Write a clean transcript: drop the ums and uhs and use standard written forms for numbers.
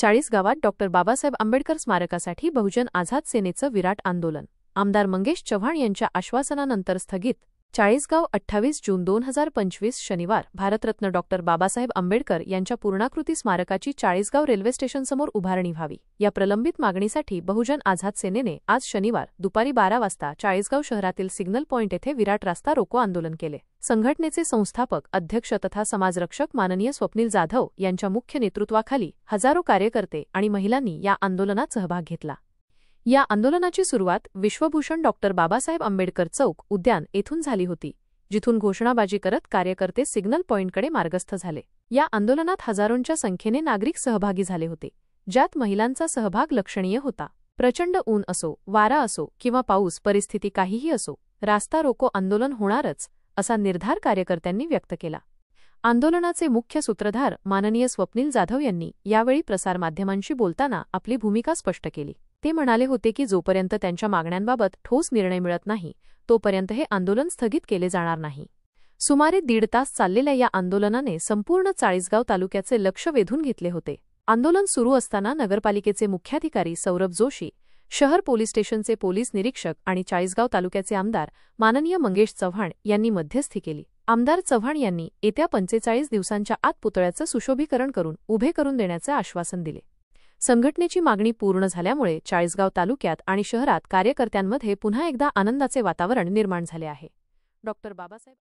40 गावात डॉ. बाबासाहेब आंबेडकर स्मारकासाठी बहुजन आझाद सेनेचं विराट आंदोलन. आमदार मंगेश चव्हाण यांच्या आश्वासनानंतर स्थगित. चाळीसगाव 28 जून 2025 शनिवार. भारतरत्न डॉ. बाबासाहेब आंबेडकर यांच्या पूर्णाकृती स्मारकाची चाळीसगाव रेल्वे स्टेशनसमोर उभारणी व्हावी या प्रलंबित मागणीसाठी बहुजन आझाद सेनेने आज शनिवार दुपारी 12 वाजता चाळीसगाव शहरातील सिग्नल पॉइंट येथे विराट रास्ता रोको आंदोलन केले. संघटनेचे संस्थापक अध्यक्ष तथा समाजरक्षक माननीय स्वप्नील जाधव यांच्या मुख्य नेतृत्वाखाली हजारो कार्यकर्ते आणि महिलांनी या आंदोलनात सहभाग घेतला. या आंदोलनाची सुरुवात विश्वभूषण डॉ. बाबासाहेब आंबेडकर चौक उद्यान येथून झाली होती, जिथून घोषणाबाजी करत कार्यकर्ते सिग्नल पॉइंटकडे मार्गस्थ झाले. या आंदोलनात हजारोंच्या संख्येने नागरिक सहभागी झाले होते, ज्यात महिलांचा सहभाग लक्षणीय होता. प्रचंड ऊन असो, वारा असो किंवा पाऊस, परिस्थिती काहीही असो, रास्ता रोको आंदोलन होणारच असा निर्धार कार्यकर्त्यांनी व्यक्त केला. आंदोलनाचे मुख्य सूत्रधार माननीय स्वप्नील जाधव यांनी यावेळी प्रसारमाध्यमांशी बोलताना आपली भूमिका स्पष्ट केली. ते म्हणाले होते की जोपर्यंत त्यांच्या मागण्यांबाबत ठोस निर्णय मिळत नाही तोपर्यंत हे आंदोलन स्थगित केले जाणार नाही. सुमारे 1.5 तास चाललेल्या या आंदोलनाने संपूर्ण चाळीसगाव तालुक्याचे लक्ष वेधून घेतले होते. आंदोलन सुरू असताना नगरपालिकेचे मुख्याधिकारी सौरभ जोशी, शहर पोलीस स्टेशनचे पोलीस निरीक्षक आणि चाळीसगाव तालुक्याचे आमदार माननीय मंगेश चव्हाण यांनी मध्यस्थी केली. आमदार चव्हाण यांनी येत्या 45 दिवसांच्या आत पुतळ्याचं सुशोभीकरण करून उभे करून देण्याचे आश्वासन दिले. संघटनेची मागणी पूर्ण झाल्यामुळे चाळीसगाव तालुक्यात आणि शहरात कार्यकर्त्यांमध्ये पुन्हा एकदा आनंदाचे वातावरण निर्माण झाले आहे. डॉ. बाबासाहेब